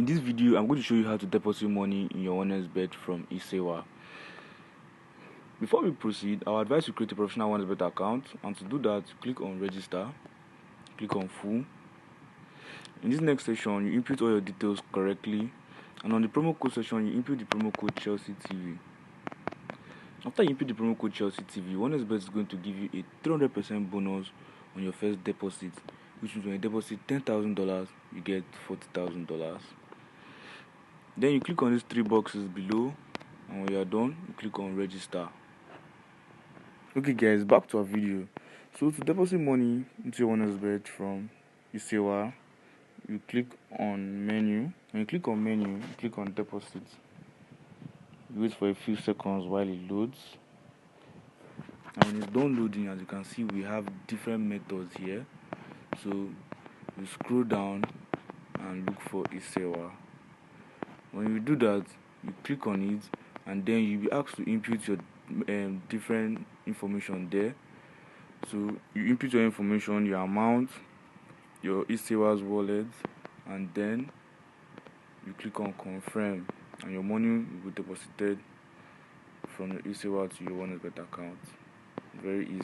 In this video, I'm going to show you how to deposit money in your OneXBet from Esewa. Before we proceed, I would advise you create a professional OneXBet account, and to do that, click on register, click on full. In this next section, you input all your details correctly, and on the promo code section, you input the promo code Chelsea TV. After you input the promo code Chelsea TV, OneXBet is going to give you a 300% bonus on your first deposit, which means when you deposit $10,000, you get $40,000. Then you click on these three boxes below, and when you are done, you click on register. Okay guys, back to our video. So to deposit money into your OneXBet from Esewa, you click on menu. When you click on menu, you click on deposit. You wait for a few seconds while it loads. And when it's done loading, as you can see, we have different methods here. So you scroll down and look for Esewa. When you do that, you click on it, and then you'll be asked to input your different information there. So you input your information, your amount, your Esewa's wallet, and then you click on confirm, and your money will be deposited from your Esewa to your OneXBet account. Very easy.